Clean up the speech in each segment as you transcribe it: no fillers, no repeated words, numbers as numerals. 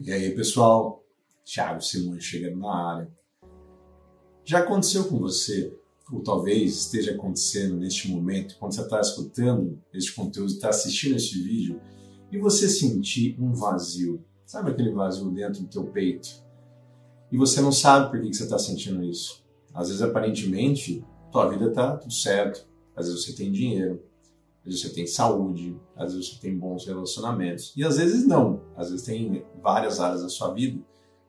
E aí, pessoal, Thiago Simões chegando na área. Já aconteceu com você, ou talvez esteja acontecendo neste momento, quando você está escutando este conteúdo, está assistindo este vídeo, e você sentir um vazio, sabe aquele vazio dentro do teu peito? E você não sabe por que você está sentindo isso. Às vezes, aparentemente, tua vida está tudo certo, às vezes você tem dinheiro, às vezes você tem saúde, às vezes você tem bons relacionamentos. E às vezes não. Às vezes tem várias áreas da sua vida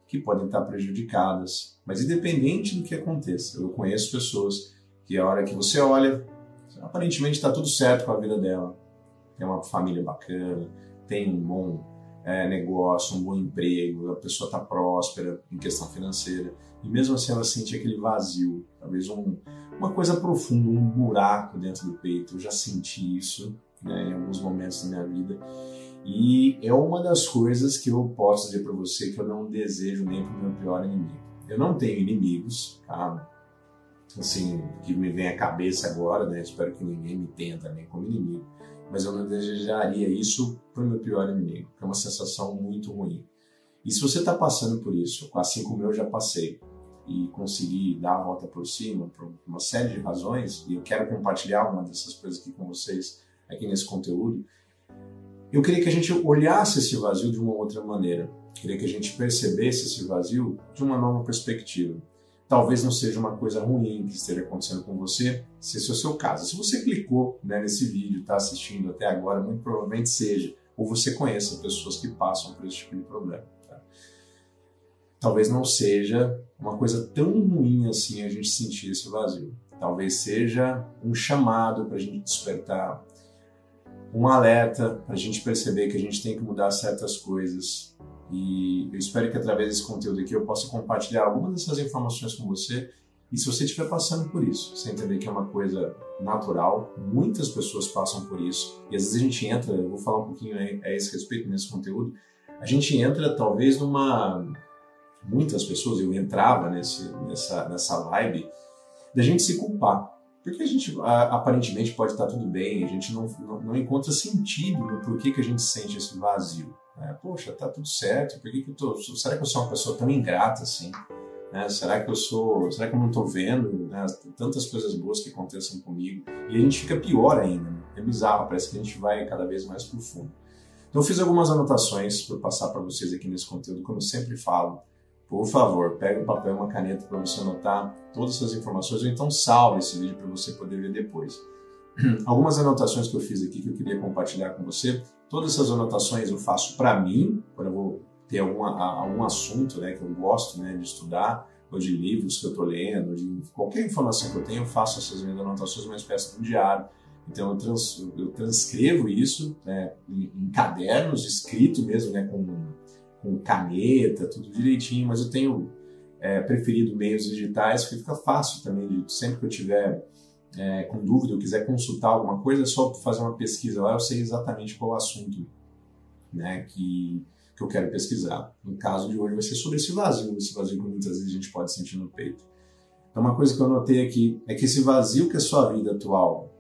que podem estar prejudicadas. Mas independente do que aconteça, eu conheço pessoas que a hora que você olha, aparentemente está tudo certo com a vida dela. Tem uma família bacana, tem um bom negócio, um bom emprego, a pessoa está próspera em questão financeira. E mesmo assim ela sente aquele vazio, talvez uma coisa profunda, um buraco dentro do peito. Eu já senti isso, né, em alguns momentos da minha vida. E é uma das coisas que eu posso dizer para você que eu não desejo nem para o meu pior inimigo. Eu não tenho inimigos, tá? Assim, que me vem à cabeça agora, né? Espero que ninguém me tenha também como inimigo. Mas eu não desejaria isso para o meu pior inimigo, que é uma sensação muito ruim. E se você está passando por isso, assim como eu já passei, e consegui dar a volta por cima por uma série de razões, e eu quero compartilhar uma dessas coisas aqui com vocês, aqui nesse conteúdo, eu queria que a gente olhasse esse vazio de uma outra maneira. Eu queria que a gente percebesse esse vazio de uma nova perspectiva. Talvez não seja uma coisa ruim que esteja acontecendo com você, se esse é o seu caso. Se você clicou, né, nesse vídeo, está assistindo até agora, muito provavelmente seja, ou você conheça pessoas que passam por esse tipo de problema. Talvez não seja uma coisa tão ruim assim a gente sentir esse vazio. Talvez seja um chamado para a gente despertar, um alerta para a gente perceber que a gente tem que mudar certas coisas. E eu espero que através desse conteúdo aqui eu possa compartilhar algumas dessas informações com você. E se você estiver passando por isso, você entender que é uma coisa natural, muitas pessoas passam por isso. E às vezes a gente entra, eu vou falar um pouquinho a esse respeito nesse conteúdo, a gente entra talvez muitas pessoas, eu entrava nessa vibe da gente se culpar. Porque a gente aparentemente pode estar tudo bem, a gente não encontra sentido no porquê que a gente sente esse vazio. Né? Poxa, tá tudo certo, será que eu sou uma pessoa tão ingrata assim? Né? Será que eu não estou vendo, né, tantas coisas boas que acontecem comigo? E a gente fica pior ainda, né? É bizarro, parece que a gente vai cada vez mais profundo. Então eu fiz algumas anotações para passar para vocês aqui nesse conteúdo, como eu sempre falo. Por favor, pegue um papel e uma caneta para você anotar todas essas informações, ou então salve esse vídeo para você poder ver depois. Algumas anotações que eu fiz aqui que eu queria compartilhar com você. Todas essas anotações eu faço para mim, quando eu vou ter algum assunto, né, que eu gosto, né, de estudar, ou de livros que eu estou lendo, de qualquer informação que eu tenho, eu faço essas minhas anotações, uma espécie de um diário. Então eu transcrevo isso, né, em cadernos, escrito mesmo, né, com caneta, tudo direitinho, mas eu tenho preferido meios digitais, porque fica fácil também, sempre que eu tiver com dúvida, eu quiser consultar alguma coisa, é só fazer uma pesquisa lá, eu sei exatamente qual é o assunto, né, que eu quero pesquisar. No caso de hoje vai ser sobre esse vazio que muitas vezes a gente pode sentir no peito. Então uma coisa que eu notei aqui é que esse vazio que é a sua vida atual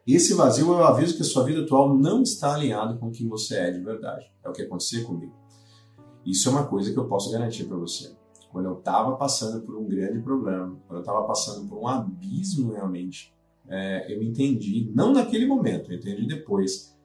esse vazio é o aviso que a sua vida atual não está alinhado com quem você é de verdade. É o que aconteceu comigo. Isso é uma coisa que eu posso garantir para você. Quando eu estava passando por um grande problema, quando eu estava passando por um abismo realmente, eu entendi, não naquele momento, eu entendi depois,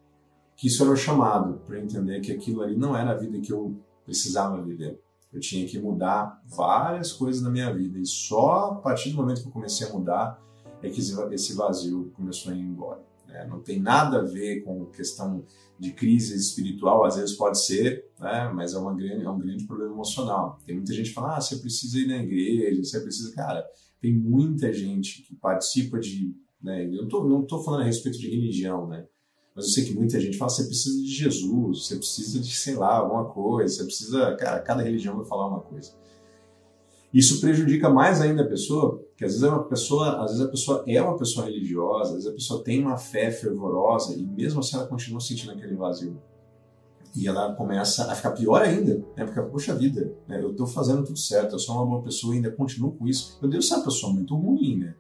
que isso era o chamado para entender que aquilo ali não era a vida que eu precisava viver. Eu tinha que mudar várias coisas na minha vida e só a partir do momento que eu comecei a mudar é que esse vazio começou a ir embora. Não tem nada a ver com questão de crise espiritual, às vezes pode ser, né? Mas é um grande problema emocional. Tem muita gente que fala, você precisa ir na igreja, você precisa... Cara, tem muita gente que participa de... Né? Eu não estou falando a respeito de religião, né? Mas eu sei que muita gente fala, você precisa de Jesus, você precisa de, sei lá, alguma coisa, você precisa... Cara, cada religião vai falar uma coisa. Isso prejudica mais ainda a pessoa, que às vezes a pessoa é uma pessoa religiosa, às vezes a pessoa tem uma fé fervorosa e mesmo assim ela continua sentindo aquele vazio. E ela começa a ficar pior ainda, né? Porque, poxa vida, né? Eu estou fazendo tudo certo, eu sou uma boa pessoa e ainda continuo com isso. Eu devo ser uma pessoa muito ruim, né?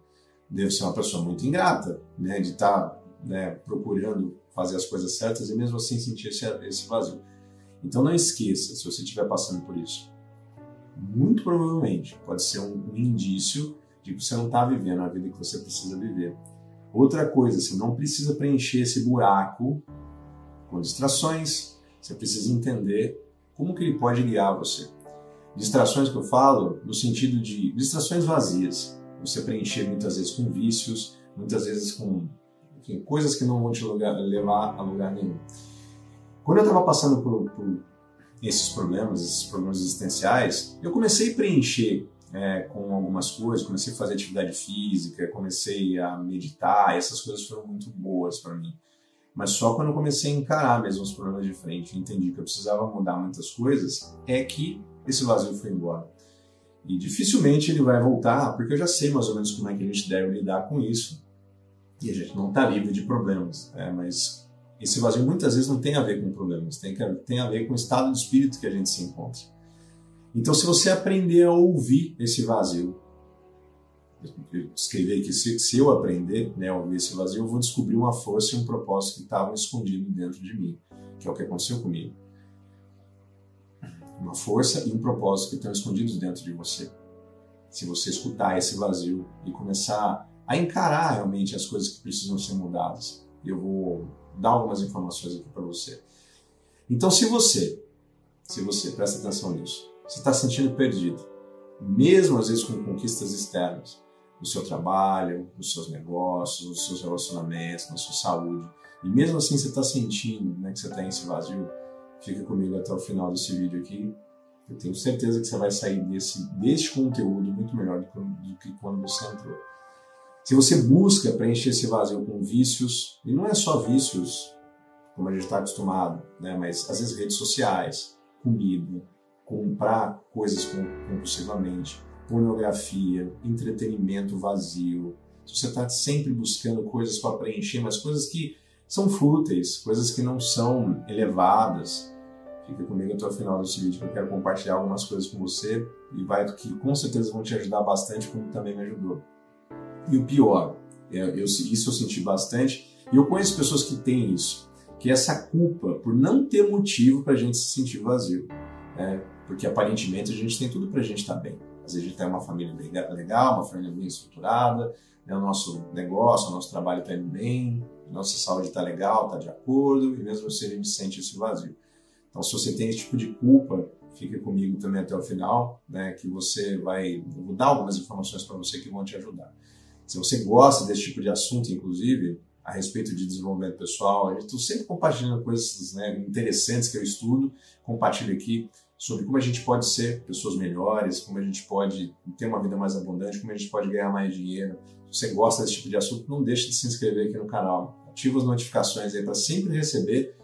Devo ser uma pessoa muito ingrata, né? De estar procurando fazer as coisas certas e mesmo assim sentir esse vazio. Então não esqueça, se você estiver passando por isso, muito provavelmente pode ser um indício de que você não está vivendo a vida que você precisa viver. Outra coisa, você não precisa preencher esse buraco com distrações, você precisa entender como que ele pode guiar você. Distrações que eu falo no sentido de distrações vazias, você preencher muitas vezes com vícios, muitas vezes com coisas que não vão te levar a lugar nenhum. Quando eu estava passando por esses problemas existenciais, eu comecei a preencher com algumas coisas, comecei a fazer atividade física, comecei a meditar, essas coisas foram muito boas para mim. Mas só quando eu comecei a encarar mesmo os problemas de frente, entendi que eu precisava mudar muitas coisas, é que esse vazio foi embora. E dificilmente ele vai voltar, porque eu já sei mais ou menos como é que a gente deve lidar com isso. E a gente não está livre de problemas, mas esse vazio muitas vezes não tem a ver com problemas, tem a ver com o estado de espírito que a gente se encontra. Então, se você aprender a ouvir esse vazio, eu escrevi aqui, se eu aprender a ouvir esse vazio, eu vou descobrir uma força e um propósito que estavam escondidos dentro de mim, que é o que aconteceu comigo. Uma força e um propósito que estão escondidos dentro de você. Se você escutar esse vazio e começar a encarar realmente as coisas que precisam ser mudadas, eu vou dar algumas informações aqui para você. Então, se você, presta atenção nisso, você está se sentindo perdido, mesmo às vezes com conquistas externas, no seu trabalho, nos seus negócios, nos seus relacionamentos, na sua saúde, e mesmo assim você está sentindo que você tem esse vazio, fica comigo até o final desse vídeo aqui. Eu tenho certeza que você vai sair deste conteúdo muito melhor do que quando você entrou. Se você busca preencher esse vazio com vícios, e não é só vícios como a gente está acostumado, mas às vezes redes sociais, comida, comprar coisas compulsivamente, pornografia, entretenimento vazio. Se você está sempre buscando coisas para preencher, mas coisas que são fúteis, coisas que não são elevadas, fica comigo até o final desse vídeo que eu quero compartilhar algumas coisas com você e que com certeza vão te ajudar bastante, como também me ajudou. E o pior, isso eu senti bastante, e eu conheço pessoas que têm isso, que é essa culpa por não ter motivo para a gente se sentir vazio. Porque aparentemente a gente tem tudo para a gente estar bem. Às vezes a gente tem uma família legal, uma família bem estruturada, o nosso negócio, o nosso trabalho está indo bem, a nossa saúde está legal, está de acordo, e mesmo assim a gente sente esse vazio. Então, se você tem esse tipo de culpa, fica comigo também até o final, que eu vou dar algumas informações para você que vão te ajudar. Se você gosta desse tipo de assunto, inclusive, a respeito de desenvolvimento pessoal, eu estou sempre compartilhando coisas interessantes que eu estudo, compartilho aqui sobre como a gente pode ser pessoas melhores, como a gente pode ter uma vida mais abundante, como a gente pode ganhar mais dinheiro. Se você gosta desse tipo de assunto, não deixe de se inscrever aqui no canal. Ativa as notificações aí para sempre receber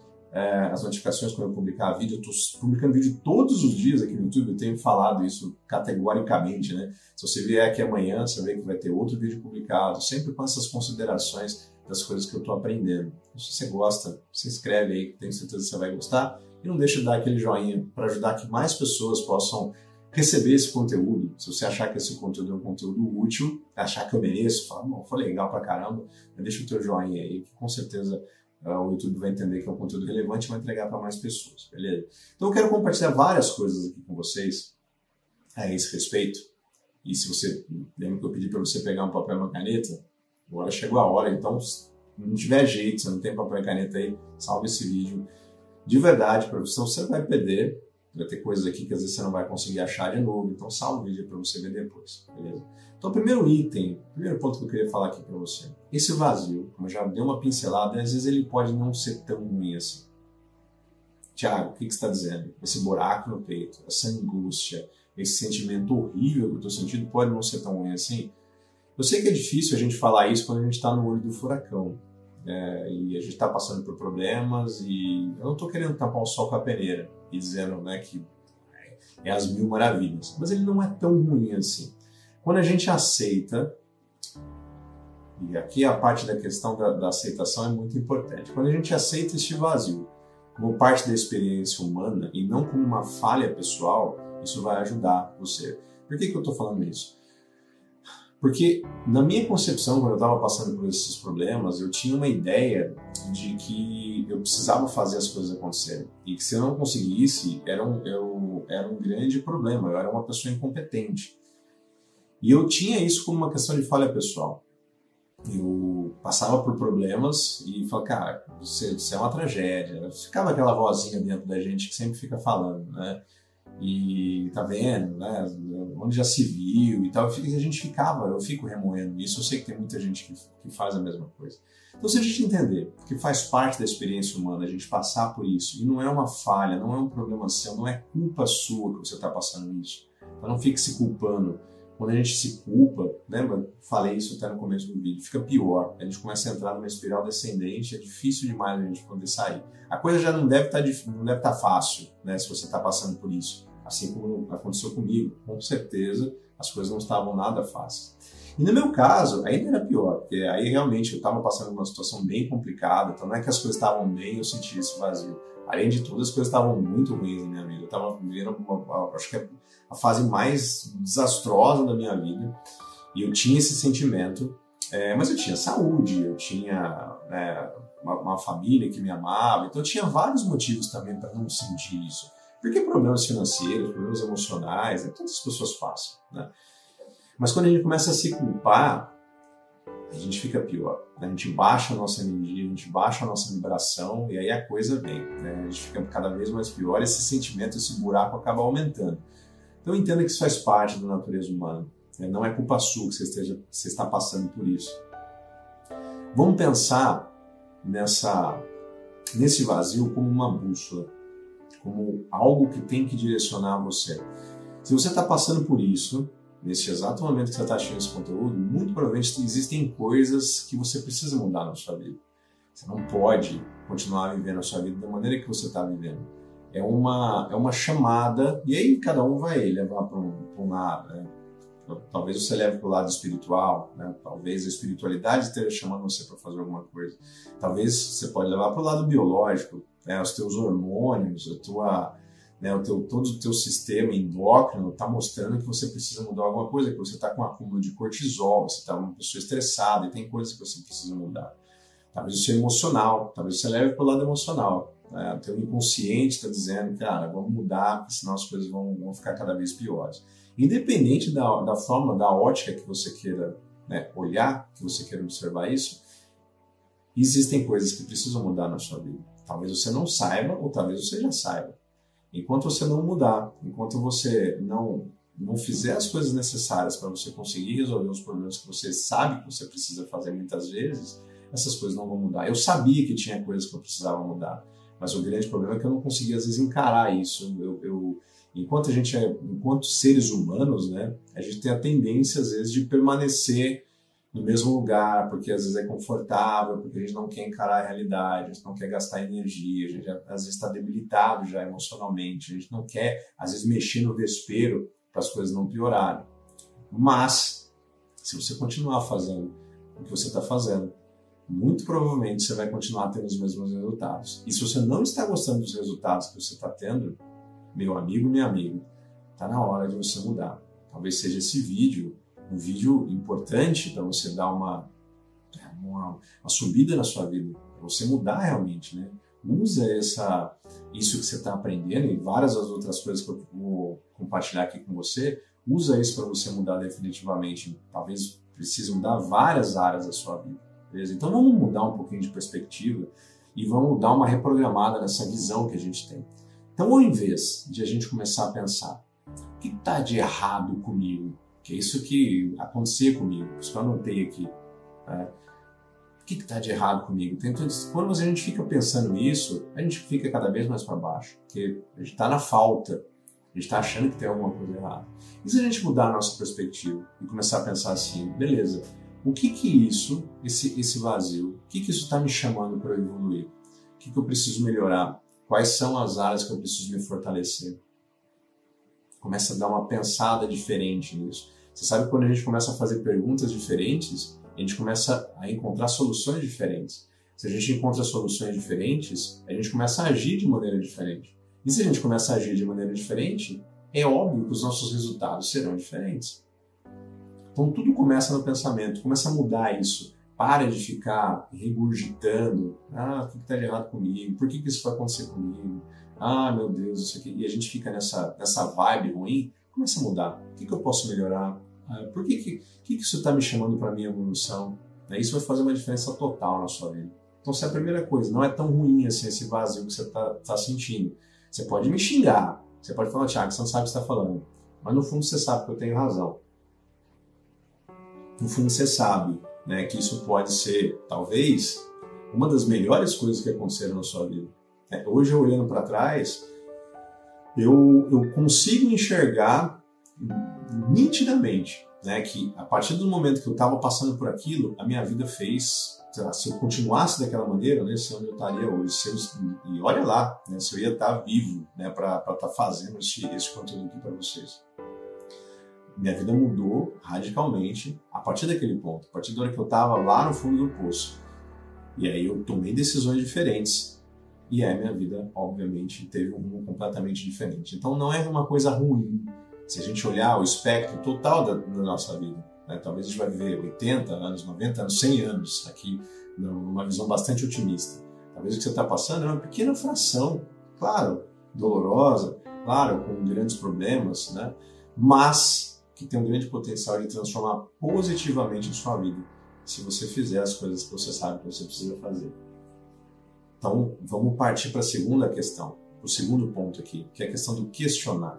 as notificações quando eu publicar vídeo. Eu estou publicando vídeo todos os dias aqui no YouTube, eu tenho falado isso categoricamente, Se você vier aqui amanhã, você vê que vai ter outro vídeo publicado, sempre com essas considerações das coisas que eu estou aprendendo. Se você gosta, se inscreve aí, que tenho certeza que você vai gostar. E não deixe de dar aquele joinha para ajudar que mais pessoas possam receber esse conteúdo. Se você achar que esse conteúdo é um conteúdo útil, achar que eu mereço, foi legal pra caramba, deixa o teu joinha aí, que com certeza o YouTube vai entender que é um conteúdo relevante e vai entregar para mais pessoas, beleza? Então eu quero compartilhar várias coisas aqui com vocês a esse respeito. E se você lembra que eu pedi para você pegar um papel e uma caneta, agora chegou a hora, então se não tiver jeito, se não tem papel e caneta aí, salve esse vídeo de verdade, para você, você vai perder, vai ter coisas aqui que às vezes você não vai conseguir achar de novo, então salve o vídeo para você ver depois, beleza? Então, primeiro ponto que eu queria falar aqui para você, esse vazio, como eu já dei uma pincelada, às vezes ele pode não ser tão ruim assim. Tiago, o que você está dizendo? Esse buraco no peito, essa angústia, esse sentimento horrível que eu estou sentindo pode não ser tão ruim assim? Eu sei que é difícil a gente falar isso quando a gente está no olho do furacão. E a gente está passando por problemas e eu não estou querendo tampar o sol com a peneira e dizendo que é as mil maravilhas, mas ele não é tão ruim assim. Quando a gente aceita, e aqui a parte da questão da aceitação é muito importante, quando a gente aceita este vazio como parte da experiência humana e não como uma falha pessoal, isso vai ajudar você. Por que eu estou falando isso? Porque na minha concepção, quando eu estava passando por esses problemas, eu tinha uma ideia de que eu precisava fazer as coisas acontecerem. E que se eu não conseguisse, era um grande problema, eu era uma pessoa incompetente. E eu tinha isso como uma questão de falha pessoal. Eu passava por problemas e falava, cara, você é uma tragédia. Ficava aquela vozinha dentro da gente que sempre fica falando, né? E tá vendo, né? Onde já se viu e tal. Eu fico remoendo isso. Eu sei que tem muita gente que faz a mesma coisa. Então, se a gente entender que faz parte da experiência humana a gente passar por isso, e não é uma falha, não é um problema seu, não é culpa sua que você está passando isso. Então, não fique se culpando. Quando a gente se culpa, lembra? Falei isso até no começo do vídeo, fica pior. A gente começa a entrar numa espiral descendente, é difícil demais a gente poder sair. A coisa já não deve estar fácil, né, se você está passando por isso. Assim como aconteceu comigo. Com certeza, as coisas não estavam nada fáceis. E no meu caso, ainda era pior, porque aí realmente eu estava passando por uma situação bem complicada, então não é que as coisas estavam bem e eu sentia esse vazio. Além de tudo, as coisas estavam muito ruins na minha vida. Eu estava vivendo, acho que a fase mais desastrosa da minha vida. E eu tinha esse sentimento, mas eu tinha saúde, eu tinha uma família que me amava. Então eu tinha vários motivos também para não sentir isso. Porque problemas financeiros, problemas emocionais, todas as pessoas passam, né? Mas quando a gente começa a se culpar, a gente fica pior. A gente baixa a nossa energia, a gente baixa a nossa vibração e aí a coisa vem, né? A gente fica cada vez mais pior, esse sentimento, esse buraco acaba aumentando. Então entenda que isso faz parte da natureza humana, né? Não é culpa sua que você está passando por isso. Vamos pensar nesse vazio como uma bússola, como algo que tem que direcionar você. Se você está passando por isso, nesse exato momento que você está assistindo esse conteúdo, muito provavelmente existem coisas que você precisa mudar na sua vida. Você não pode continuar vivendo a sua vida da maneira que você está vivendo. É uma chamada, e aí cada um vai levar para um lado, né? Talvez você leve para o lado espiritual, né? Talvez a espiritualidade esteja chamando você para fazer alguma coisa. Talvez você pode levar para o lado biológico, né? Os teus hormônios, todo o teu sistema endócrino está mostrando que você precisa mudar alguma coisa, que você está com um acúmulo de cortisol, você está uma pessoa estressada e tem coisas que você precisa mudar. Talvez o seu emocional, talvez você leve para o lado emocional. Né? O teu inconsciente está dizendo, cara, vamos mudar, porque senão as coisas vão ficar cada vez piores. Independente da forma, da ótica que você queira, né, olhar, que você queira observar isso, existem coisas que precisam mudar na sua vida. Talvez você não saiba, ou talvez você já saiba. Enquanto você não mudar, enquanto você não fizer as coisas necessárias para você conseguir resolver os problemas que você sabe que você precisa fazer muitas vezes, essas coisas não vão mudar. Eu sabia que tinha coisas que eu precisava mudar, mas o grande problema é que eu não conseguia, às vezes, encarar isso. Enquanto seres humanos, né, a gente tem a tendência, às vezes, de permanecer no mesmo lugar, porque às vezes é confortável, porque a gente não quer encarar a realidade, a gente não quer gastar energia, a gente às vezes está debilitado já emocionalmente, a gente não quer, às vezes, mexer no vespeiro para as coisas não piorarem. Mas, se você continuar fazendo o que você está fazendo, muito provavelmente você vai continuar tendo os mesmos resultados. E se você não está gostando dos resultados que você está tendo, meu amigo, minha amiga, está na hora de você mudar. Talvez seja esse vídeo um vídeo importante para você dar uma subida na sua vida, para você mudar realmente, né? Usa isso que você está aprendendo e várias das outras coisas que eu vou compartilhar aqui com você, usa isso para você mudar definitivamente. Talvez precise mudar várias áreas da sua vida, beleza? Então vamos mudar um pouquinho de perspectiva e vamos dar uma reprogramada nessa visão que a gente tem. Então, ao invés de a gente começar a pensar, o que está de errado comigo? Que é isso que acontecia comigo, isso que eu anotei aqui. Né? O que está de errado comigo? Então, quando a gente fica pensando nisso, a gente fica cada vez mais para baixo, porque a gente está na falta, a gente está achando que tem alguma coisa errada. E se a gente mudar a nossa perspectiva e começar a pensar assim, beleza, o que isso, esse vazio, o que isso está me chamando para eu evoluir? O que eu preciso melhorar? Quais são as áreas que eu preciso me fortalecer? Começa a dar uma pensada diferente nisso. Você sabe que quando a gente começa a fazer perguntas diferentes, a gente começa a encontrar soluções diferentes. Se a gente encontra soluções diferentes, a gente começa a agir de maneira diferente. E se a gente começa a agir de maneira diferente, é óbvio que os nossos resultados serão diferentes. Então tudo começa no pensamento, começa a mudar isso. Para de ficar regurgitando, o que está de errado comigo? Por que isso vai acontecer comigo? Meu Deus, isso aqui. E a gente fica nessa vibe ruim, começa a mudar. O que eu posso melhorar? Por que isso está me chamando para a minha evolução? Isso vai fazer uma diferença total na sua vida. Então, essa é a primeira coisa. Não é tão ruim assim esse vazio que você está sentindo. Você pode me xingar, você pode falar, Thiago, você não sabe o que você está falando. Mas no fundo você sabe que eu tenho razão. No fundo você sabe, que isso pode ser, talvez, uma das melhores coisas que aconteceram na sua vida. Hoje, eu olhando para trás, eu consigo enxergar nitidamente, que a partir do momento que eu estava passando por aquilo, a minha vida fez, se eu continuasse daquela maneira, sei onde eu estaria hoje. E olha lá, se eu ia estar vivo, para estar fazendo esse conteúdo aqui para vocês. Minha vida mudou radicalmente a partir daquele ponto, a partir da hora que eu estava lá no fundo do poço. E aí eu tomei decisões diferentes. E aí minha vida, obviamente, teve um rumo completamente diferente. Então não é uma coisa ruim. Se a gente olhar o espectro total da nossa vida, talvez a gente vai viver 80 anos, 90 anos, 100 anos aqui, numa visão bastante otimista. Talvez o que você está passando é uma pequena fração, claro, dolorosa, claro, com grandes problemas, mas que tem um grande potencial de transformar positivamente a sua vida, se você fizer as coisas que você sabe que você precisa fazer. Então, vamos partir para a segunda questão, o segundo ponto aqui, que é a questão do questionar.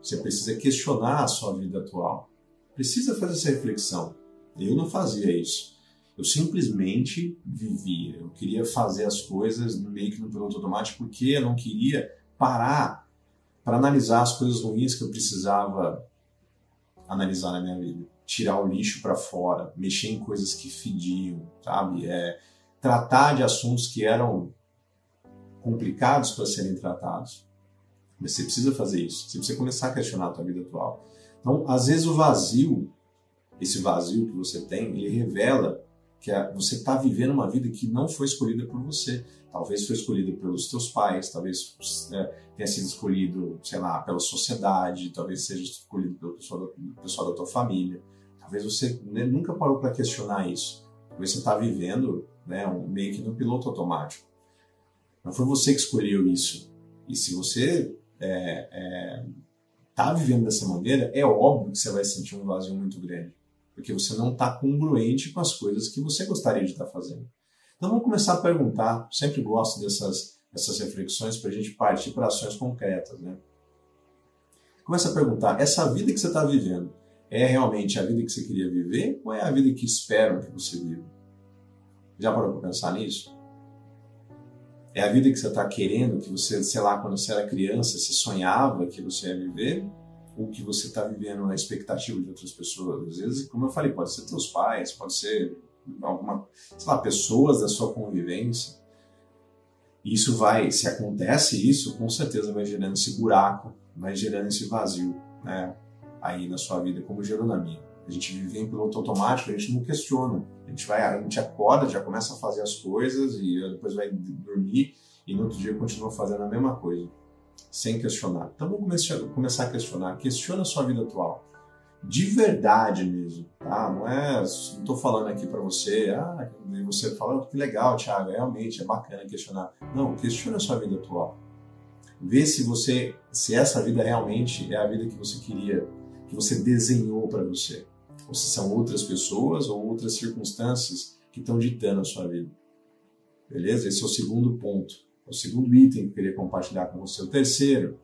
Você precisa questionar a sua vida atual. Precisa fazer essa reflexão. Eu não fazia isso. Eu simplesmente vivia. Eu queria fazer as coisas meio que no piloto automático, porque eu não queria parar para analisar as coisas ruins que eu precisava analisar na minha vida. Tirar o lixo para fora, mexer em coisas que fediam, sabe? Tratar de assuntos que eram complicados para serem tratados. Mas você precisa fazer isso. Você precisa começar a questionar a sua vida atual. Então, às vezes o vazio, esse vazio que você tem, ele revela que você está vivendo uma vida que não foi escolhida por você. Talvez foi escolhida pelos teus pais, talvez tenha sido escolhido, sei lá, pela sociedade, talvez seja escolhido pelo pessoal da tua família. Talvez você nunca parou para questionar isso. Talvez você está vivendo meio que no piloto automático. Não foi você que escolheu isso. E se você está vivendo dessa maneira, é óbvio que você vai sentir um vazio muito grande. Porque você não está congruente com as coisas que você gostaria de estar fazendo. Então vamos começar a perguntar. Eu sempre gosto dessas reflexões para a gente partir para ações concretas. Começa a perguntar, essa vida que você está vivendo é realmente a vida que você queria viver ou é a vida que esperam que você viva? Já parou para pensar nisso? É a vida que você está querendo, que você, sei lá, quando você era criança, você sonhava que você ia viver? Ou que você está vivendo na expectativa de outras pessoas? Às vezes, como eu falei, pode ser teus pais, pode ser pessoas da sua convivência. Isso se acontece isso, com certeza vai gerando esse buraco, vai gerando esse vazio, aí na sua vida, como gerou na minha. A gente vive em piloto automático, a gente não questiona. A gente acorda, já começa a fazer as coisas e depois vai dormir e no outro dia continua fazendo a mesma coisa, sem questionar. Então vamos começar a questionar. Questiona a sua vida atual. De verdade mesmo, tá? Não estou falando aqui para você, e você fala, que legal, Thiago, realmente é bacana questionar. Não, questiona a sua vida atual. Vê se essa vida realmente é a vida que você queria, que você desenhou para você. Ou se são outras pessoas ou outras circunstâncias que estão ditando a sua vida. Beleza? Esse é o segundo ponto. É o segundo item que eu queria compartilhar com você. O terceiro,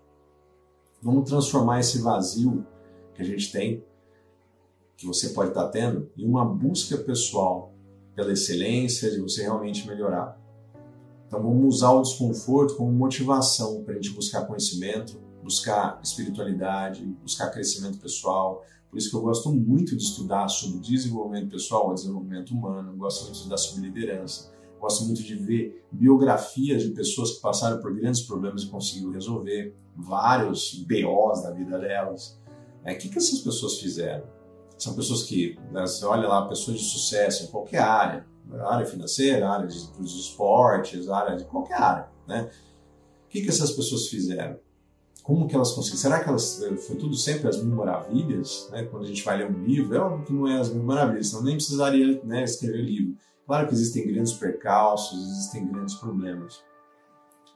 vamos transformar esse vazio que a gente tem, que você pode estar tendo, em uma busca pessoal pela excelência, de você realmente melhorar. Então vamos usar o desconforto como motivação para a gente buscar conhecimento, buscar espiritualidade, buscar crescimento pessoal. Por isso que eu gosto muito de estudar sobre desenvolvimento pessoal, desenvolvimento humano, gosto muito de estudar sobre liderança, gosto muito de ver biografias de pessoas que passaram por grandes problemas e conseguiram resolver vários BOs da vida delas. O que essas pessoas fizeram? São pessoas que, você olha lá, pessoas de sucesso em qualquer área financeira, área dos esportes, área de qualquer área, O que essas pessoas fizeram? Como que elas conseguiram? Será que elas foi tudo sempre as mil maravilhas? Né? Quando a gente vai ler um livro, é óbvio que não é as mil maravilhas, então nem precisaria, né, escrever livro. Claro que existem grandes percalços, existem grandes problemas.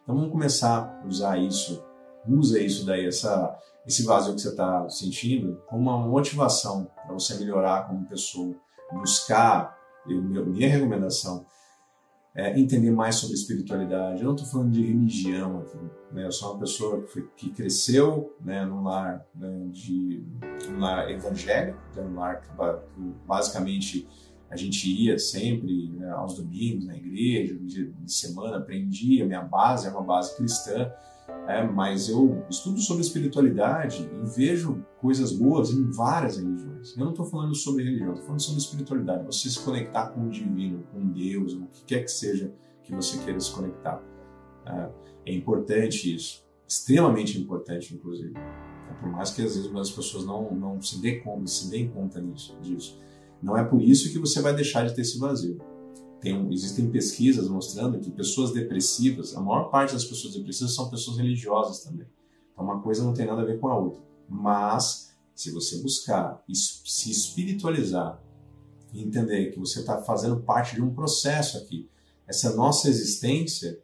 Então vamos começar a usar isso. Usa isso daí, esse vazio que você está sentindo, como uma motivação para você melhorar como pessoa. Buscar, minha recomendação, entender mais sobre espiritualidade. Eu não estou falando de religião aqui, né? Eu sou uma pessoa que cresceu, né, num lar, né, num lar evangélico, né, num lar que basicamente a gente ia sempre, né, aos domingos na igreja, no dia de semana, aprendia, minha base é uma base cristã, mas eu estudo sobre espiritualidade e vejo coisas boas em várias religiões. Eu não estou falando sobre religião, estou falando sobre espiritualidade. Você se conectar com o divino, com Deus, o que quer que seja que você queira se conectar. É importante isso, extremamente importante, inclusive. Por mais que às vezes as pessoas não se deem conta disso. Não é por isso que você vai deixar de ter esse vazio. Existem pesquisas mostrando que pessoas depressivas, a maior parte das pessoas depressivas são pessoas religiosas também. Então uma coisa não tem nada a ver com a outra. Mas, se você buscar se espiritualizar e entender que você está fazendo parte de um processo aqui, essa nossa existência,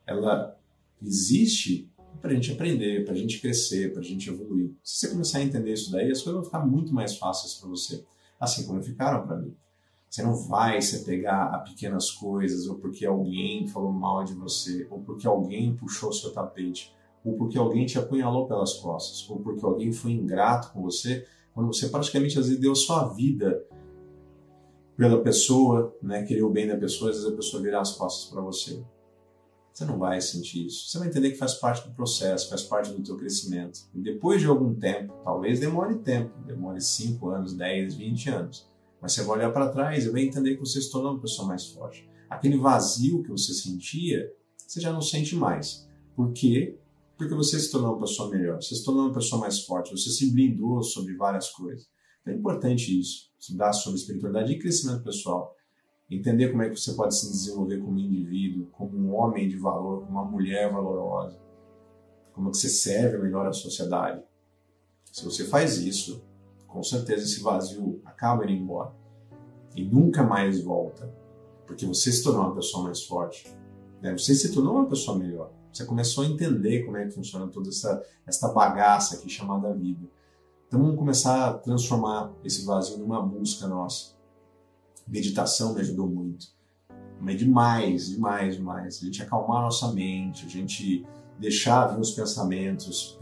ela existe para a gente aprender, para a gente crescer, para a gente evoluir. Se você começar a entender isso daí, as coisas vão ficar muito mais fáceis para você, assim como ficaram para mim. Você não vai se apegar a pequenas coisas, ou porque alguém falou mal de você, ou porque alguém puxou o seu tapete, ou porque alguém te apunhalou pelas costas, ou porque alguém foi ingrato com você, quando você praticamente às vezes deu sua vida pela pessoa, né, querer o bem da pessoa, às vezes a pessoa virar as costas para você. Você não vai sentir isso. Você vai entender que faz parte do processo, faz parte do teu crescimento. E depois de algum tempo, talvez demore tempo, demore 5 anos, 10, 20 anos, mas você vai olhar para trás e vai entender que você se tornou uma pessoa mais forte. Aquele vazio que você sentia, você já não sente mais. Por quê? Porque você se tornou uma pessoa melhor, você se tornou uma pessoa mais forte, você se blindou sobre várias coisas. Então é importante isso, estudar sobre espiritualidade e crescimento pessoal. Entender como é que você pode se desenvolver como indivíduo, como um homem de valor, como uma mulher valorosa. Como é que você serve melhor à sociedade. Se você faz isso, com certeza esse vazio acaba indo embora. E nunca mais volta. Porque você se tornou uma pessoa mais forte. Né? Você se tornou uma pessoa melhor. Você começou a entender como é que funciona toda essa bagaça aqui chamada vida. Então vamos começar a transformar esse vazio numa busca nossa. Meditação me ajudou muito. Mas demais. A gente acalmar a nossa mente, a gente deixar vir os pensamentos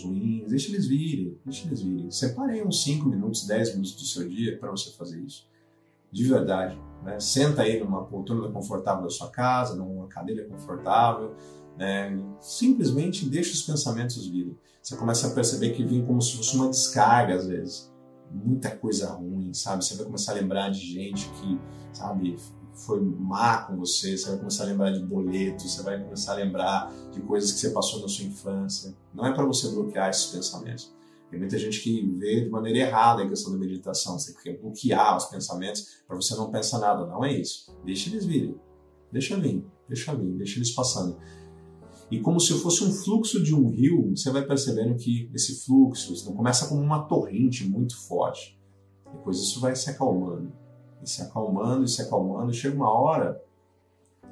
ruins, deixa eles virem. Separe aí uns 5 minutos, 10 minutos do seu dia para você fazer isso. De verdade. Né? Senta aí numa poltrona confortável da sua casa, numa cadeira confortável, né? Simplesmente deixa os pensamentos virem. Você começa a perceber que vem como se fosse uma descarga às vezes. Muita coisa ruim, sabe? Você vai começar a lembrar de gente que, sabe, foi má com você, você vai começar a lembrar de boletos, você vai começar a lembrar de coisas que você passou na sua infância. Não é para você bloquear esses pensamentos. Tem muita gente que vê de maneira errada a questão da meditação, você quer bloquear os pensamentos para você não pensar nada. Não é isso. Deixa eles virem. Deixa eles passando. E como se fosse um fluxo de um rio, você vai percebendo que esse fluxo começa como uma torrente muito forte. Depois isso vai se acalmando. E chega uma hora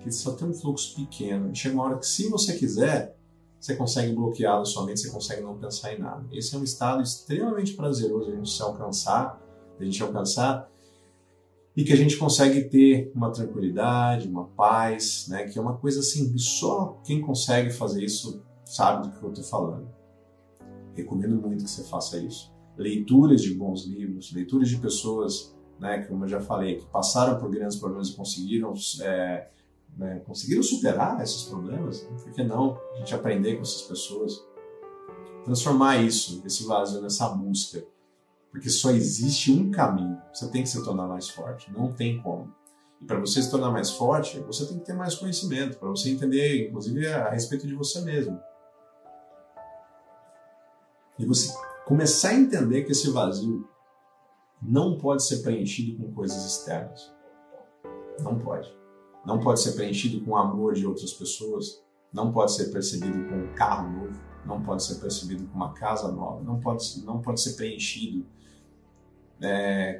que só tem um fluxo pequeno. Chega uma hora que, se você quiser, você consegue bloquear a sua mente, você consegue não pensar em nada. Esse é um estado extremamente prazeroso de a gente alcançar, e que a gente consegue ter uma tranquilidade, uma paz, né? Que é uma coisa assim, só quem consegue fazer isso sabe do que eu estou falando. Recomendo muito que você faça isso. Leituras de bons livros, leituras de pessoas, né, como eu já falei, que passaram por grandes problemas e conseguiram superar esses problemas. Por que não a gente aprender com essas pessoas? Transformar isso, esse vazio, nessa busca. Porque só existe um caminho. Você tem que se tornar mais forte. Não tem como. E para você se tornar mais forte, você tem que ter mais conhecimento, para você entender, inclusive, a respeito de você mesmo. E você começar a entender que esse vazio não pode ser preenchido com coisas externas. Não pode. Não pode ser preenchido com o amor de outras pessoas. Não pode ser percebido com um carro novo. não pode ser percebido com uma casa nova, não pode ser preenchido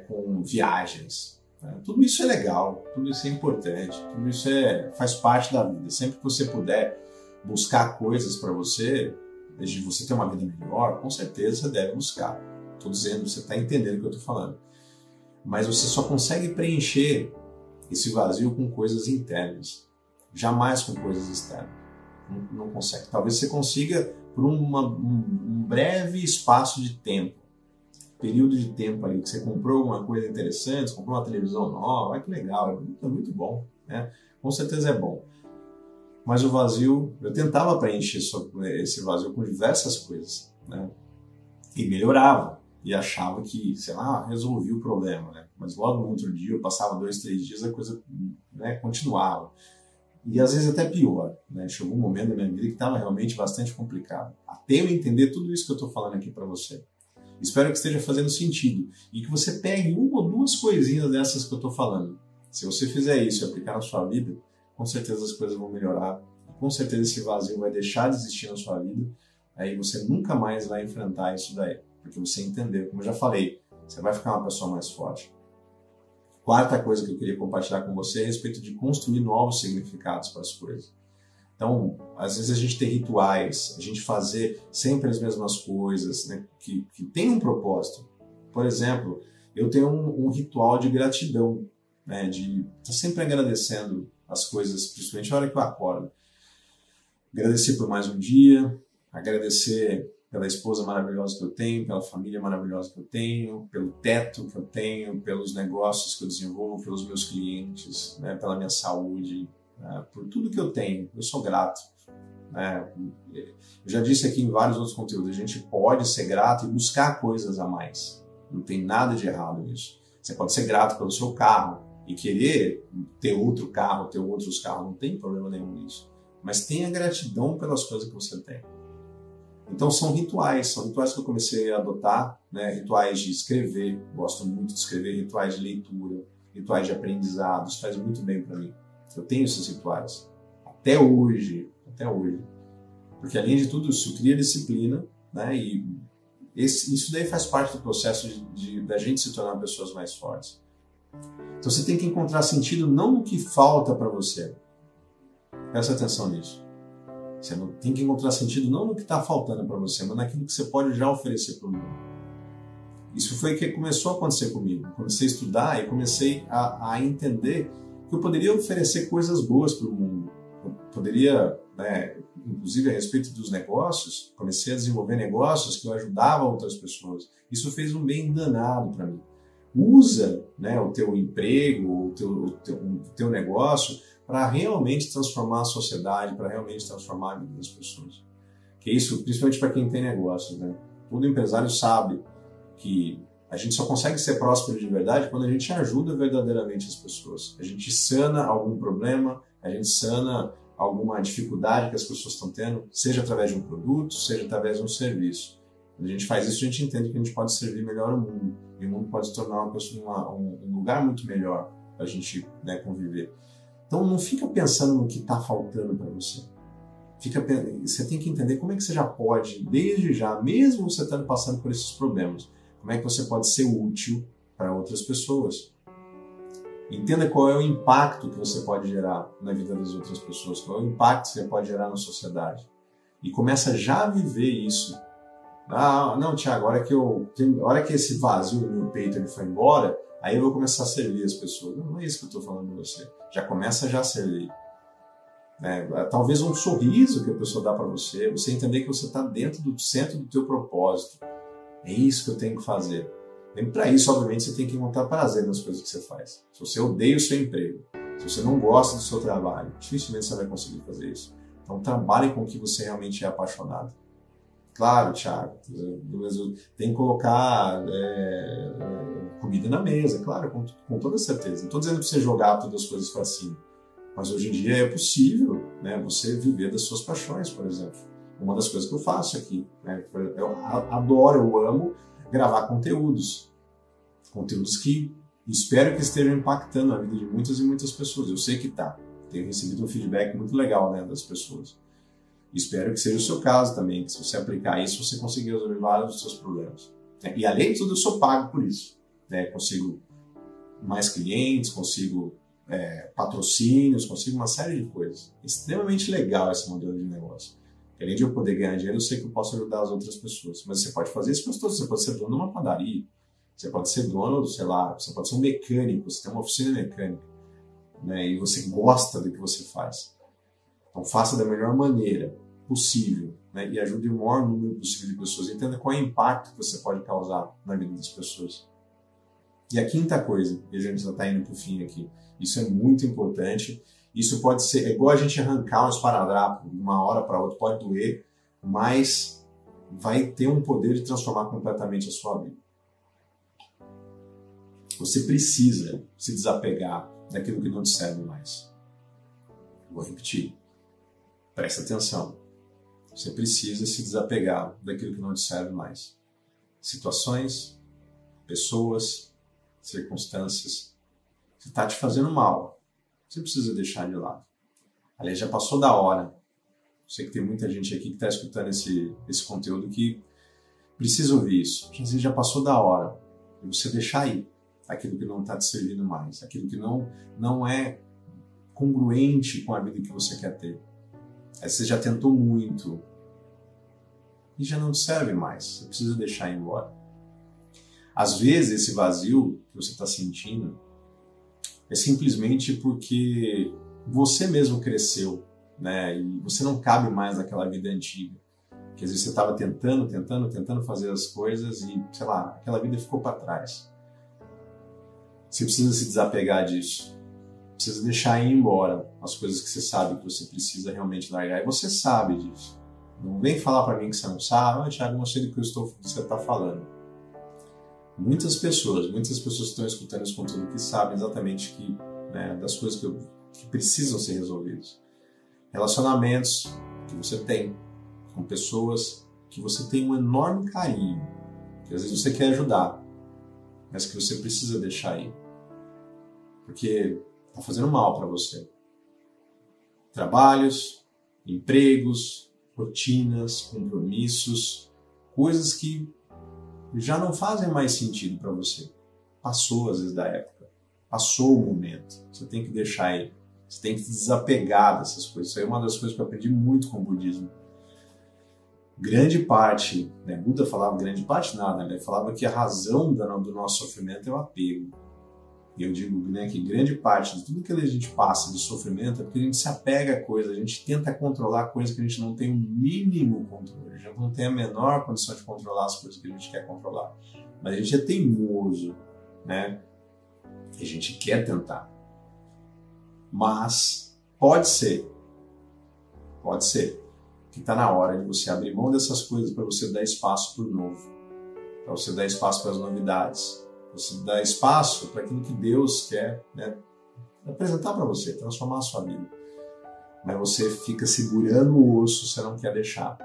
com viagens. Tudo isso é legal, tudo isso é importante, tudo isso faz parte da vida. Sempre que você puder buscar coisas para você, de você ter uma vida melhor, com certeza você deve buscar. Estou dizendo, você está entendendo o que eu estou falando. Mas você só consegue preencher esse vazio com coisas internas, jamais com coisas externas. Não consegue. Talvez você consiga por um breve espaço de tempo, período de tempo ali, que você comprou alguma coisa interessante, comprou uma televisão nova, que legal, é muito bom, né? Com certeza é bom. Mas o vazio, eu tentava preencher esse vazio com diversas coisas, né? E melhorava, e achava que, sei lá, resolvi o problema, né? Mas logo no outro dia, eu passava 2, 3 dias, a coisa, né, continuava. E às vezes até pior, né? Chegou um momento da minha vida que estava realmente bastante complicado. Até eu entender tudo isso que eu estou falando aqui para você. Espero que esteja fazendo sentido e que você pegue uma ou duas coisinhas dessas que eu estou falando. Se você fizer isso e aplicar na sua vida, com certeza as coisas vão melhorar. Com certeza esse vazio vai deixar de existir na sua vida. Aí você nunca mais vai enfrentar isso daí. Porque você entendeu, como eu já falei, você vai ficar uma pessoa mais forte. Quarta coisa que eu queria compartilhar com você é a respeito de construir novos significados para as coisas. Então, às vezes a gente tem rituais, a gente fazer sempre as mesmas coisas, né, que tem um propósito. Por exemplo, eu tenho um ritual de gratidão, né, de estar sempre agradecendo as coisas, principalmente na hora que eu acordo. Agradecer por mais um dia, agradecer pela esposa maravilhosa que eu tenho, pela família maravilhosa que eu tenho, pelo teto que eu tenho, pelos negócios que eu desenvolvo, pelos meus clientes, né, pela minha saúde, por tudo que eu tenho. Eu sou grato. Eu já disse aqui em vários outros conteúdos, a gente pode ser grato e buscar coisas a mais. Não tem nada de errado nisso. Você pode ser grato pelo seu carro e querer ter outro carro, ter outros carros, não tem problema nenhum nisso. Mas tenha gratidão pelas coisas que você tem. Então são rituais que eu comecei a adotar, né? Rituais de escrever, gosto muito de escrever, rituais de leitura, rituais de aprendizado, isso faz muito bem para mim. Eu tenho esses rituais, até hoje, porque além de tudo isso, cria disciplina, né? E isso daí faz parte do processo da gente se tornar pessoas mais fortes. Então você tem que encontrar sentido não no que falta para você, presta atenção nisso. Você tem que encontrar sentido não no que está faltando para você, mas naquilo que você pode já oferecer para o mundo. Isso foi o que começou a acontecer comigo. Comecei a estudar e comecei a entender que eu poderia oferecer coisas boas para o mundo. Eu poderia, né, inclusive a respeito dos negócios, comecei a desenvolver negócios que eu ajudava outras pessoas. Isso fez um bem danado para mim. Usa, né, o teu emprego, o teu negócio para realmente transformar a sociedade, para realmente transformar a vida das pessoas. Que isso, principalmente para quem tem negócios, né? Todo empresário sabe que a gente só consegue ser próspero de verdade quando a gente ajuda verdadeiramente as pessoas. A gente sana algum problema, a gente sana alguma dificuldade que as pessoas estão tendo, seja através de um produto, seja através de um serviço. Quando a gente faz isso, a gente entende que a gente pode servir melhor o mundo. E o mundo pode se tornar um lugar muito melhor para a gente, né, conviver. Então não fica pensando no que está faltando para você. Você tem que entender como é que você já pode, desde já, mesmo você estando passando por esses problemas, como é que você pode ser útil para outras pessoas. Entenda qual é o impacto que você pode gerar na vida das outras pessoas, qual é o impacto que você pode gerar na sociedade. E começa já a viver isso. Ah, não, Thiago, a hora que esse vazio no meu peito ele foi embora, aí eu vou começar a servir as pessoas. Não é isso que eu estou falando para você. Já começa já a servir. Talvez um sorriso que a pessoa dá para você, você entender que você está dentro do centro do teu propósito. É isso que eu tenho que fazer. E para isso, obviamente, você tem que encontrar prazer nas coisas que você faz. Se você odeia o seu emprego, se você não gosta do seu trabalho, dificilmente você vai conseguir fazer isso. Então trabalhe com o que você realmente é apaixonado. Claro, Thiago, tem que colocar comida na mesa, claro, com toda certeza. Não estou dizendo para você jogar todas as coisas para cima, mas hoje em dia é possível, né, você viver das suas paixões, por exemplo. Uma das coisas que eu faço aqui, né, eu adoro, eu amo gravar conteúdos que espero que estejam impactando a vida de muitas e muitas pessoas. Eu sei que tá. Tenho recebido um feedback muito legal, né, das pessoas. Espero que seja o seu caso também, que se você aplicar isso, você conseguir resolver vários dos seus problemas. E além de tudo, eu sou pago por isso. Consigo mais clientes, consigo patrocínios, consigo uma série de coisas. Extremamente legal esse modelo de negócio. Além de eu poder ganhar dinheiro, eu sei que eu posso ajudar as outras pessoas. Mas você pode fazer isso com todos. Você pode ser dono de uma padaria, você pode ser dono, sei lá, você pode ser um mecânico, você tem uma oficina mecânica, e você gosta do que você faz. Então faça da melhor maneira possível, e ajude o maior número possível de pessoas. Entenda qual é o impacto que você pode causar na vida das pessoas. E a quinta coisa, e a gente já está indo para o fim aqui, isso é muito importante. Isso pode ser, é igual a gente arrancar um esparadrapo de uma hora para outra, pode doer, mas vai ter um poder de transformar completamente a sua vida. Você precisa se desapegar daquilo que não te serve mais. Vou repetir. Presta atenção. Você precisa se desapegar daquilo que não te serve mais. Situações, pessoas, circunstâncias. Se está te fazendo mal, você precisa deixar de lado. Aliás, já passou da hora. Sei que tem muita gente aqui que está escutando esse conteúdo que precisa ouvir isso. Às vezes já passou da hora de você deixar ir aquilo que não está te servindo mais, aquilo que não é congruente com a vida que você quer ter. Aí você já tentou muito e já não te serve mais. Você precisa deixar ir embora. Às vezes esse vazio que você está sentindo é simplesmente porque você mesmo cresceu, e você não cabe mais naquela vida antiga. Que às vezes você estava tentando fazer as coisas e, sei lá, aquela vida ficou para trás. Você precisa se desapegar disso. Precisa deixar ir embora as coisas que você sabe que você precisa realmente largar. E você sabe disso. Não vem falar para mim que você não sabe. Thiago, não sei do que você está falando. Muitas pessoas que estão escutando esse conteúdo que sabem exatamente das coisas que precisam ser resolvidas. Relacionamentos que você tem com pessoas que você tem um enorme carinho, que às vezes você quer ajudar, mas que você precisa deixar ir. Porque está fazendo mal para você. Trabalhos, empregos, rotinas, compromissos, coisas que já não fazem mais sentido para você. Passou às vezes da época. Passou o momento. Você tem que deixar ir. Você tem que se desapegar dessas coisas. Isso aí é uma das coisas que eu aprendi muito com o budismo. Grande parte, Buda falava grande parte nada, ele falava que a razão do nosso sofrimento é o apego. E eu digo que grande parte de tudo que a gente passa de sofrimento é porque a gente se apega a coisas, a gente tenta controlar coisas que a gente não tem o mínimo controle, a gente não tem a menor condição de controlar as coisas que a gente quer controlar. Mas a gente é teimoso, a gente quer tentar. Mas pode ser que está na hora de você abrir mão dessas coisas para você dar espaço para o novo, para você dar espaço para as novidades, para você dar espaço para aquilo que Deus quer apresentar para você, transformar a sua vida. Mas você fica segurando o osso, você não quer deixar.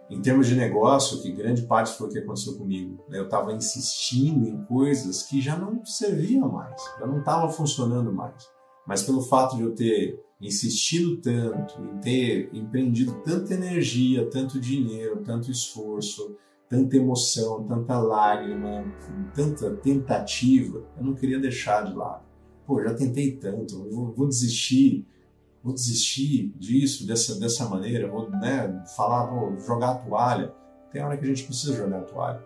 Em termos de negócio, que grande parte foi o que aconteceu comigo. Eu estava insistindo em coisas que já não serviam mais, já não estavam funcionando mais. Mas pelo fato de eu ter insistido tanto, em ter empreendido tanta energia, tanto dinheiro, tanto esforço, tanta emoção, tanta lágrima, tanta tentativa, eu não queria deixar de lado. Já tentei tanto, eu vou desistir disso, dessa maneira, vou jogar a toalha. Tem hora que a gente precisa jogar a toalha,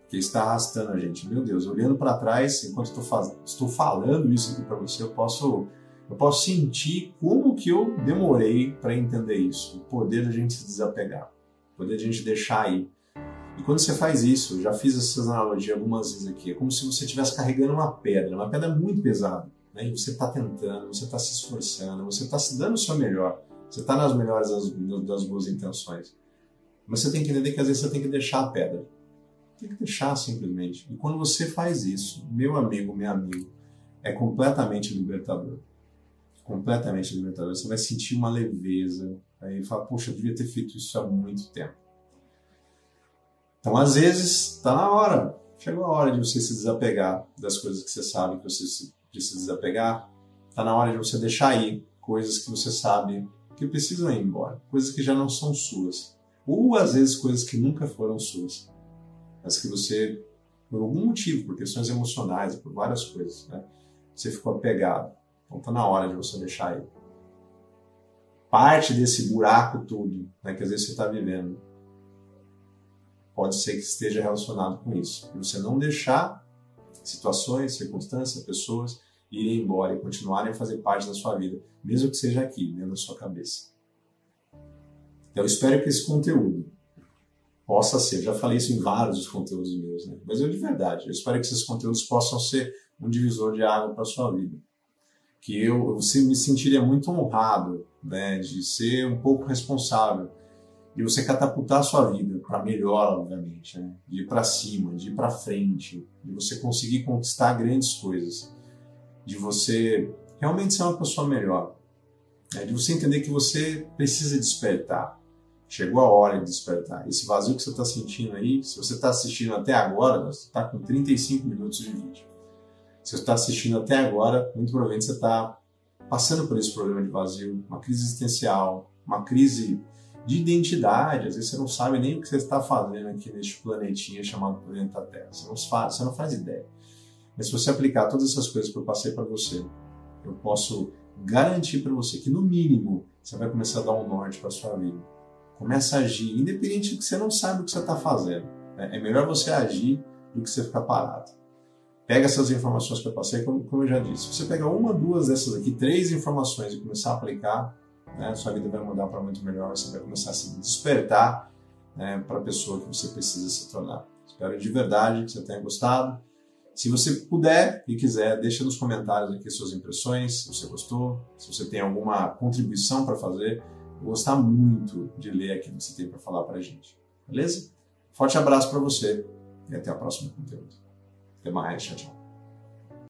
porque está arrastando a gente. Meu Deus, olhando para trás, enquanto estou falando isso aqui para você, eu posso sentir como que eu demorei para entender isso. O poder da gente se desapegar, o poder da gente deixar ir. E quando você faz isso, eu já fiz essa analogia algumas vezes aqui, é como se você estivesse carregando uma pedra muito pesada. E você está tentando, você está se esforçando, você está se dando o seu melhor, você está nas melhores das boas intenções. Mas você tem que entender que às vezes você tem que deixar a pedra. Tem que deixar simplesmente. E quando você faz isso, meu amigo, minha amiga, é completamente libertador. Completamente libertador. Você vai sentir uma leveza. Aí fala, poxa, eu devia ter feito isso há muito tempo. Então, às vezes, está na hora. Chegou a hora de você se desapegar das coisas que você sabe que você precisa desapegar. Está na hora de você deixar ir coisas que você sabe que precisam ir embora, coisas que já não são suas, ou às vezes coisas que nunca foram suas, mas que você, por algum motivo, por questões emocionais, por várias coisas, né, você ficou apegado. Então está na hora de você deixar ele. Parte desse buraco todo, né, que às vezes você está vivendo, pode ser que esteja relacionado com isso. E você não deixar situações, circunstâncias, pessoas irem embora e continuarem a fazer parte da sua vida, mesmo que seja aqui, dentro da sua cabeça. Então eu espero que esse conteúdo possa ser, eu já falei isso em vários dos conteúdos meus, né? Mas eu de verdade, eu espero que esses conteúdos possam ser um divisor de água para a sua vida. Que eu me sentiria muito honrado, né, de ser um pouco responsável de você catapultar a sua vida para melhor, obviamente, né? De ir para cima, de ir para frente, de você conseguir conquistar grandes coisas, de você realmente ser uma pessoa melhor, né? De você entender que você precisa despertar. Chegou a hora de despertar. Esse vazio que você está sentindo aí, se você está assistindo até agora, você está com 35 minutos de vídeo. Se você está assistindo até agora, muito provavelmente você está passando por esse problema de vazio, uma crise existencial, uma crise de identidade. Às vezes você não sabe nem o que você está fazendo aqui neste planetinha chamado planeta Terra. Você não faz ideia. Mas se você aplicar todas essas coisas que eu passei para você, eu posso garantir para você que, no mínimo, você vai começar a dar um norte para a sua vida. Começa a agir, independente de que você não sabe o que você está fazendo. É melhor você agir do que você ficar parado. Pega essas informações que eu passei, como eu já disse. Se você pegar uma, duas dessas aqui, 3 informações e começar a aplicar, né, sua vida vai mudar para muito melhor. Você vai começar a se despertar, né, para a pessoa que você precisa se tornar. Espero de verdade que você tenha gostado. Se você puder e quiser, deixa nos comentários aqui suas impressões, se você gostou, se você tem alguma contribuição para fazer. Eu vou gostar muito de ler aquilo que você tem para falar para a gente. Beleza? Forte abraço para você e até o próximo conteúdo. Até mais, tchau, tchau.